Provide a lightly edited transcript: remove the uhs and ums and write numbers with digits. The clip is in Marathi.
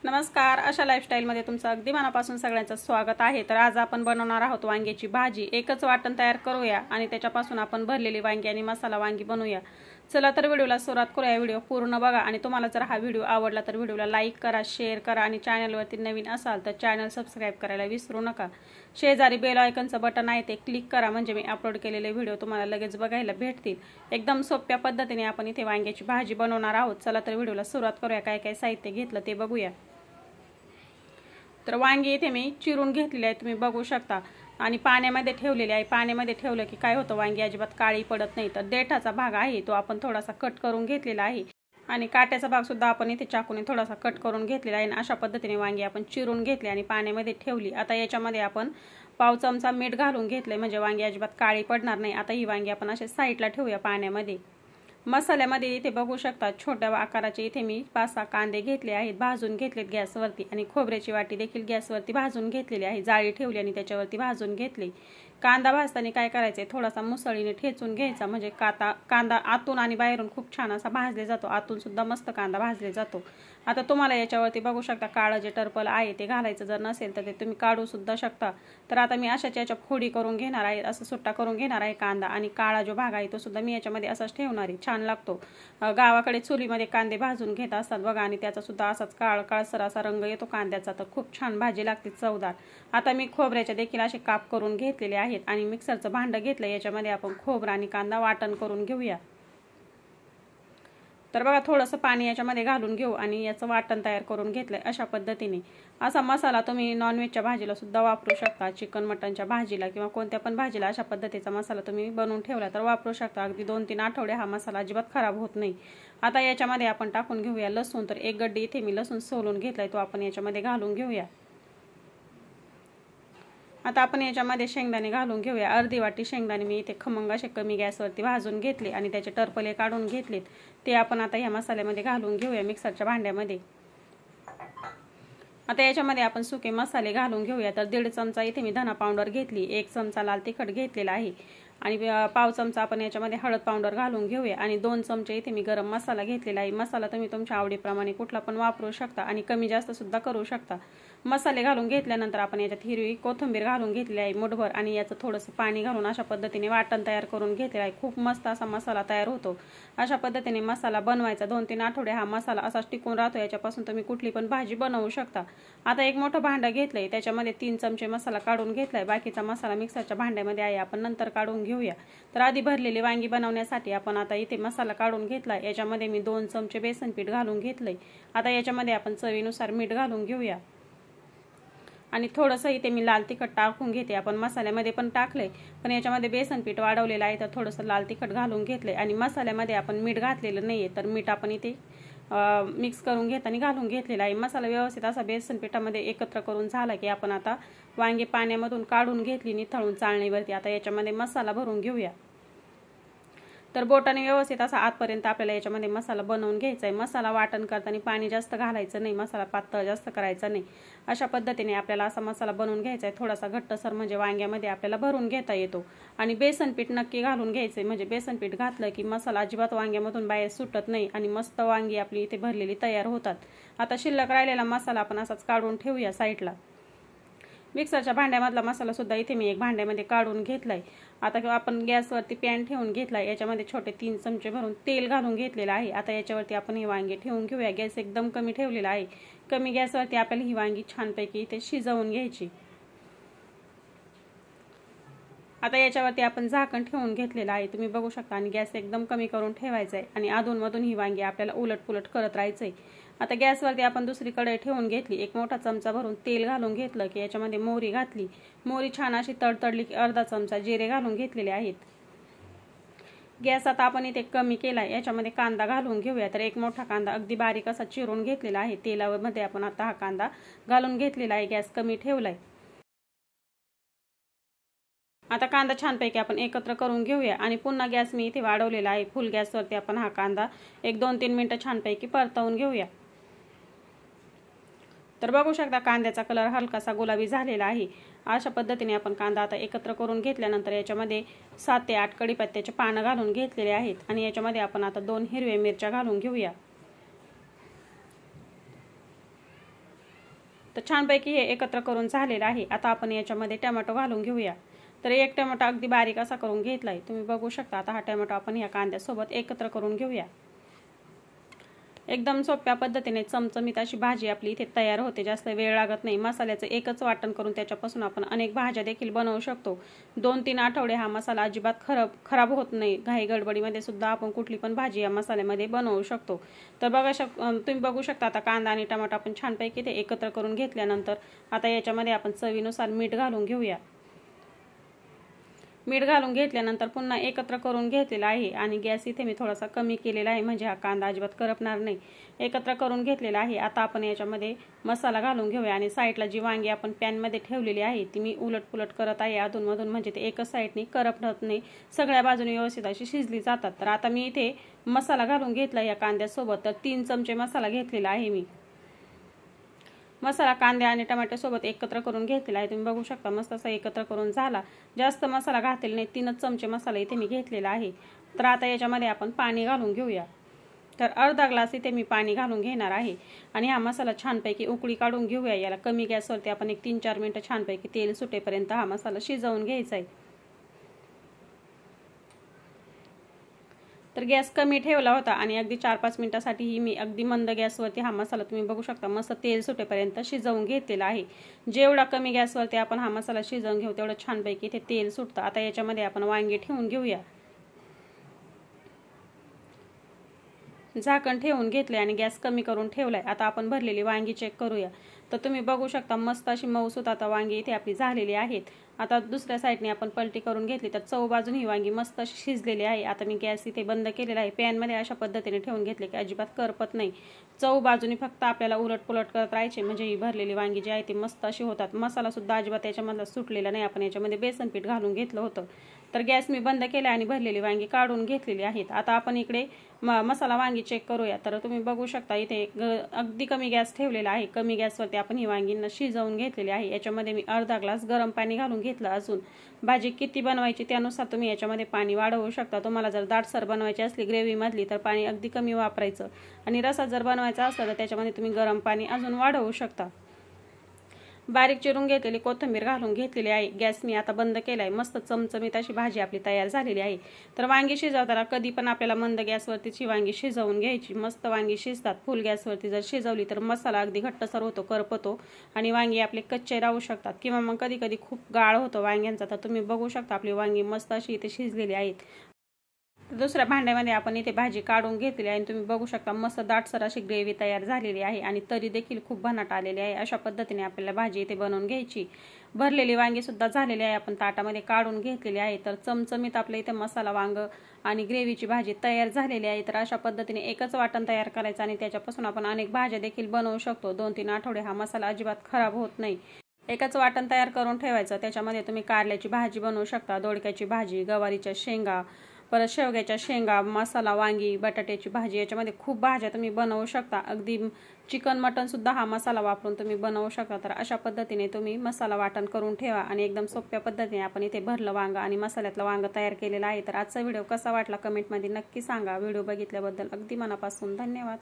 नमस्कार, आशा लाईफस्टाईलमध्ये तुमचं अगदी मनापासून सगळ्यांचं स्वागत आहे। तर आज आपण बनवणार आहोत वांग्याची भाजी। एकच वाटण तयार करूया आणि त्याच्यापासून आपण भरलेली वांगी आणि मसाला वांगी बनवूया। चला तर व्हिडिओला सुरुवात करूया। व्हिडिओ पूर्ण बघा आणि तुम्हाला जर हा व्हिडिओ आवडला तर व्हिडिओला लाईक करा, शेअर करा आणि चॅनलवरती नवीन असाल तर चॅनल सबस्क्राइब करायला विसरू नका। शेजारी बेल आयकॉनचं बटन आहे ते क्लिक करा म्हणजे मी अपलोड केलेले व्हिडिओ तुम्हाला लगेच बघायला भेटतील। एकदम सोप्या पद्धतीने आपण इथे वांग्याची भाजी बनवणार आहोत। चला तर व्हिडिओला सुरुवात करूया। काय काय साहित्य घेतलं ते बघूया। तर वांगी इथे मी चिरून घेतलेली आहे, तुम्ही बघू शकता आणि पाण्यामध्ये ठेवलेली आहे। पाण्यामध्ये ठेवलं की काय होतं, वांगी अजिबात काळी पडत नाही। तर देठाचा भाग आहे तो आपण थोडासा कट करून घेतलेला आहे आणि काट्याचा भाग सुद्धा आपण इथे चाकूने थोडासा कट करून घेतलेला आहे। अशा पद्धतीने वांगी आपण चिरून घेतली आणि पाण्यामध्ये ठेवली। आता याच्यामध्ये आपण पाव चमचा मीठ घालून घेतले म्हणजे वांगी अजिबात काळी पडणार नाही। आता ही वांगी आपण असे साईडला ठेवूया पाण्यामध्ये। मसाल्यामध्ये इथे बघू शकता छोट्या आकाराचे इथे मी 5-6 कांदे घेतले आहेत, भाजून घेतलेत गॅसवरती आणि खोबऱ्याची वाटी देखील गॅसवरती भाजून घेतलेली आहे। जाळी ठेवली आणि त्याच्यावरती भाजून घेतले। कांदा भाजताना काय करायचे, थोडासा मुसळीने ठेचून घ्यायचा म्हणजे कांदा आतून आणि बाहेरून खूप छान असा भाजले जातो। आतून सुद्धा मस्त कांदा भाजले जातो। आता तुम्हाला याच्यावरती बघू शकता काळं जे टर्पल आहे ते घालायचं जर नसेल तर ते तुम्ही काढू सुद्धा शकता। तर आता मी अशाच याच्या फोडी करून घेणार आहे, असं सुट्टा करून घेणार आहे कांदा आणि काळा जो भाग आहे तो सुद्धा मी याच्यामध्ये असाच ठेवणार आहे। छान लागतो। गावाकडे चुलीमध्ये कांदे भाजून घेत असतात बघा आणि त्याचा सुद्धा असाच काळसर असा रंग येतो कांद्याचा, तर खूप छान भाजी लागते, चवदार। आता मी खोबऱ्याचे देखील असे काप करून घेतलेले आहेत आणि मिक्सरचं भांडं घेतलं, याच्यामध्ये आपण खोबरा आणि कांदा वाटण करून घेऊया। तर बघा थोडंसं पाणी याच्यामध्ये घालून घेऊ आणि याचं वाटण तयार करून घेतलंय अशा पद्धतीने। असा मसाला तुम्ही नॉनव्हेजच्या भाजीला सुद्धा वापरू शकता, चिकन मटनच्या भाजीला किंवा कोणत्या पण भाजीला अशा पद्धतीचा मसाला तुम्ही बनवून ठेवला तर वापरू शकता। अगदी 2-3 आठवडे हा मसाला अजिबात खराब होत नाही। आता याच्यामध्ये आपण टाकून घेऊया लसूण। तर एक गड्डी इथे मी लसूण सोलून घेतलाय तो आपण याच्यामध्ये घालून घेऊया। आता आपण याच्यामध्ये शेंगदाणे घालून घेऊया। अर्धी वाटी शेंगदाणे मी इथे खमंग असे कमी गॅसवरती भाजून घेतले आणि त्याचे टरपले काढून घेतलेत, ते आपण आता ह्या मसाल्यामध्ये घालून घेऊया मिक्सरच्या भांड्यामध्ये। आता याच्यामध्ये आपण सुके मसाले घालून घेऊया। तर 1.5 चमचा इथे मी धना पावडर घेतली, 1 चमचा लाल तिखट घेतलेला आहे आणि पाव चमचा आपण याच्यामध्ये हळद पावडर घालून घेऊया आणि 2 चमचे इथे मी गरम मसाला घेतलेला आहे। मसाला तुम्ही तुमच्या आवडीप्रमाणे कुठला पण वापरू शकता आणि कमी जास्त सुद्धा करू शकता। मसाले घालून घेतल्यानंतर आपण याच्यात हिरवी कोथिंबीर घालून घेतली आहे मुठभर आणि याचं थोडंसं पाणी घालून अशा पद्धतीने वाटण तयार करून घेतलेला आहे। खूप मस्त असा मसाला तयार होतो। अशा पद्धतीने मसाला बनवायचा, 2-3 आठवडे हा मसाला असाच टिकून राहतो। याच्यापासून तुम्ही कुठली पण भाजी बनवू शकता। आता एक मोठं भांडं घेतलंय, त्याच्यामध्ये 3 चमचे मसाला काढून घेतलाय, बाकीचा मसाला मिक्सरच्या भांड्यामध्ये आहे, आपण नंतर काढून घेऊया। तर आधी भरलेली वांगी बनवण्यासाठी आपण आता इथे मसाला काढून घेतलाय, याच्यामध्ये मी 2 चमचे बेसन पीठ घालून घेतलंय। आता याच्यामध्ये आपण चवीनुसार मीठ घालून घेऊया आणि थोडंसं इथे मी लाल तिखट टाकून घेते। आपण मसाल्यामध्ये पण टाकलंय पण याच्यामध्ये बेसन पीठ वाढवलेलं आहे तर थोडंसं लाल तिखट घालून घेतलंय आणि मसाल्यामध्ये आपण मीठ घातलेलं नाहीये तर मीठ आपण इथे मिक्स करून घेताना घालून घेतलेला आहे। मसाला व्यवस्थित असा बेसन पिठामध्ये एकत्र करून झाला की आपण आता वांगी पाण्यामधून काढून घेतली निथळून चाळणीवरती। आता याच्यामध्ये मसाला भरून घेऊया। तर बोटाने व्यवस्थित असा आतपर्यंत आपल्याला याच्यामध्ये मसाला बनवून घ्यायचा आहे। मसाला वाटण करताना पाणी जास्त घालायचं नाही, मसाला पातळ जास्त करायचा नाही। अशा पद्धतीने आपल्याला असा मसाला बनवून घ्यायचा आहे, थोडासा घट्टसर म्हणजे वांग्यामध्ये आपल्याला भरून घेता येतो। आणि बेसन पीठ नक्की घालून घ्यायचे म्हणजे बेसन पीठ घातलं की मसाला अजिबात वांग्यामधून बाहेर सुटत नाही आणि मस्त वांगी आपली इथे भरलेली तयार होतात। आता शिल्लक राहिलेला मसाला आपण असाच काढून ठेवूया साईडला। मिक्सरच्या भांड्यामधला मसाला सुद्धा इथे मी एक भांड्यामध्ये काढून घेतलाय। आता आपण गॅसवरती पॅन ठेवून घेतलाय, याच्यामध्ये छोटे 3 चमचे भरून तेल घालून घेतलेलं आहे। आता याच्यावरती आपण ही वांगी ठेवून घेऊया। गॅस एकदम कमी ठेवलेला आहे, कमी गॅसवरती आपल्याला ही वांगी छानपैकी इथे शिजवून घ्यायची। आता याच्यावरती आपण झाकण ठेवून घेतलेलं आहे, तुम्ही बघू शकता आणि गॅस एकदम कमी करून ठेवायचा आहे आणि अधूनमधून ही वांगी आपल्याला उलटपुलट करत राहायचंय। आता गॅसवरती आपण दुसरी कढई ठेवून घेतली, 1 मोठा चमचा भरून तेल घालून घेतलं की याच्यामध्ये मोहरी घातली, मोहरी छान अशी तडतडली की अर्धा चमचा जिरे घालून घेतलेले आहेत। गॅस आता आपण इथे कमी केलाय, याच्यामध्ये कांदा घालून घेऊया। तर 1 मोठा कांदा अगदी बारीक असा चिरून घेतलेला आहे, तेलामध्ये आपण आता हा कांदा घालून घेतलेला आहे, गॅस कमी ठेवलाय। आता कांदा छानपैकी आपण एकत्र करून घेऊया आणि पुन्हा गॅस मी इथे वाढवलेला आहे, फुल गॅसवरती आपण हा कांदा 1-2-3 मिनिटं छानपैकी परतवून घेऊया। तर बघू शकता कांद्याचा कलर हलकासा गुलाबी झालेला आहे। अशा पद्धतीने आपण कांदा आता एकत्र करून घेतल्यानंतर याच्यामध्ये 7 ते 8 कढीपत्त्याचे पानं घालून घेतलेले आहेत आणि याच्यामध्ये आपण आता 2 हिरव्या मिरच्या घालून घेऊया। तर छानपैकी हे एकत्र करून झालेलं आहे। आता आपण याच्यामध्ये टोमॅटो घालून घेऊया। तर एक टोमॅटो अगदी बारीक असा करून घेतलाय, तुम्ही बघू शकता। आता हा टोमॅटो आपण या कांद्यासोबत एकत्र करून घेऊया। एकदम सोप्या पद्धतीने चमचमीत अशी भाजी आपली इथे तयार होते, जास्त वेळ लागत नाही। मसाल्याचं एकच वाटण करून त्याच्यापासून आपण अनेक भाज्या देखील बनवू शकतो। 2-3 आठवडे हा मसाला अजिबात खराब होत नाही। घाई गडबडीमध्ये सुद्धा आपण कुठली पण भाजी या मसाल्यामध्ये बनवू शकतो। तर तुम्ही बघू शकता आता कांदा आणि टोमॅटो आपण छानपैकी ते एकत्र करून घेतल्यानंतर आता याच्यामध्ये आपण चवीनुसार मीठ घालून घेऊया। मीठ घालून घेतल्यानंतर पुन्हा एकत्र करून घेतलेला आहे आणि गॅस इथे मी थोडासा कमी केलेला आहे, म्हणजे हा कांदा अजिबात करपणार नाही। एकत्र करून घेतलेला आहे। आता आपण याच्यामध्ये मसाला घालून घेऊया आणि साईडला जी वांगी आपण पॅनमध्ये ठेवलेली आहे ती मी उलटपुलट करत आहे अधूनमधून, म्हणजे ते एकच साईडने करपत नाही, सगळ्या बाजूने व्यवस्थित अशी शिजली जातात। तर आता मी इथे मसाला घालून घेतला या कांद्यासोबत। तर 3 चमचे मसाला घेतलेला आहे मी। मसाला कांद्या आणि टोमॅटोसोबत एकत्र करून घेतलेला आहे, तुम्ही बघू शकता। मस्त असा एकत्र करून झाला। जास्त मसाला घातलेला नाही, 3 चमचे मसाला इथे मी घेतलेला आहे। तर आता याच्यामध्ये आपण पाणी घालून घेऊया। तर अर्धा ग्लास इथे मी पाणी घालून घेणार आहे आणि हा मसाला छानपैकी उकळी काढून घेऊया। याला कमी गॅसवरती आपण एक 3-4 मिनिटं छानपैकी तेल सुटेपर्यंत हा मसाला शिजवून घ्यायचा आहे। तर गॅस कमी ठेवला होता आणि अगदी 4-5 मिनिटांसाठी मी अगदी मंद गॅसवरती हा मसाला तुम्ही बघू शकता मस्त तेल सुटेपर्यंत शिजवून घेतलेला आहे। जेवढा कमी गॅसवरती आपण हा मसाला शिजवून घेऊ तेवढं छानपैकी इथे तेल सुटतं। आता याच्यामध्ये आपण वांगी ठेवून घेऊया। झाकण ठेवून घेतले आणि गॅस कमी करून ठेवलाय। आता आपण भरलेली वांगी चेक करूया। तर तुम्ही बघू शकता मस्त अशी मऊसूत आता वांगी इथे आपली झालेली आहेत। आता दुसऱ्या साईडने आपण पलटी करून घेतली तर चव बाजूने ही वांगी मस्त अशी शिजलेली आहे। आता मी गॅस इथे बंद केलेला आहे। पॅनमध्ये अशा पद्धतीने ठेवून घेतले की अजिबात करपत नाही। चव बाजूने फक्त आपल्याला उलटपुलट करत राहायचे, म्हणजे ही भरलेली वांगी जी आहे ती मस्त अशी होतात। मसाला सुद्धा अजिबात याच्यामधला सुटलेला नाही, आपण याच्यामध्ये बेसन पीठ घालून घेतलं होतं। तर गॅस मी बंद केला आणि भरलेली वांगी काढून घेतलेली आहेत। आता आपण इकडे मसाला वांगी चेक करूया। तर तुम्ही बघू शकता इथे अगदी कमी गॅस ठेवलेला आहे। कमी गॅसवरती आपण ही वांगींना शिजवून घेतलेली आहे। याच्यामध्ये मी अर्धा ग्लास गरम पाणी घालून घेतलं। अजून भाजी किती बनवायची त्यानुसार तुम्ही याच्यामध्ये पाणी वाढवू शकता। तुम्हाला जर दाटसर बनवायची असली ग्रेव्ही मधली तर पाणी अगदी कमी वापरायचं आणि रसा जर बनवायचा असला तर त्याच्यामध्ये तुम्ही गरम पाणी अजून वाढवू शकता। बारीक चिरून घेतलेली कोथिंबीर घालून घेतलेली आहे। गॅस मी आता बंद केलाय। मस्त चमचमीत अशी भाजी आपली तयार झालेली आहे। तर वांगी शिजवताना कधी पण आपल्याला मंद गॅसवरतीची वांगी शिजवून घ्यायची। मस्त वांगी शिजतात। फुल गॅसवरती जर शिजवली तर मसाला अगदी घट्टसर होतो, करपतो आणि वांगी आपले कच्चे राहू शकतात, किंवा मग कधी कधी खूप गाळ होतो वांग्यांचा। तर तुम्ही बघू शकता आपली वांगी मस्त अशी इथे शिजलेली आहेत। दुसऱ्या भांड्यामध्ये आपण इथे भाजी काढून घेतली आहे आणि तुम्ही बघू शकता मस्त दाटसर अशी ग्रेव्ही तयार झालेली आहे आणि तरी देखील खूप भन्नाट आलेली आहे। अशा पद्धतीने आपल्याला भाजी इथे बनवून घ्यायची। भरलेली वांगी सुद्धा झालेली आहे, आपण ताटामध्ये काढून घेतलेली आहे। तर चमचमीत आपल्या इथे मसाला वांग आणि ग्रेव्हीची भाजी तयार झालेली आहे। तर अशा पद्धतीने एकच वाटण तयार करायचं आणि त्याच्यापासून आपण अनेक भाज्या देखील बनवू शकतो। 2-3 आठवडे हा मसाला अजिबात खराब होत नाही। एकच वाटण तयार करून ठेवायचं, त्याच्यामध्ये तुम्ही कारल्याची भाजी बनवू शकता, दोडक्याची भाजी, गवारीच्या शेंगा, परत शेवग्याच्या शेंगा, मसाला वांगी, बटाट्याची भाजी, याच्यामध्ये खूप भाज्या तुम्ही बनवू शकता। अगदी चिकन मटन सुद्धा हा मसाला वापरून तुम्ही बनवू शकता। तर अशा पद्धतीने तुम्ही मसाला वाटण करून ठेवा आणि एकदम सोप्या पद्धतीने आपण इथे भरलं वांग आणि मसाल्यातलं वांग तयार केलेलं आहे। तर आजचा व्हिडिओ कसा वाटला कमेंटमध्ये नक्की सांगा। व्हिडिओ बघितल्याबद्दल अगदी मनापासून धन्यवाद।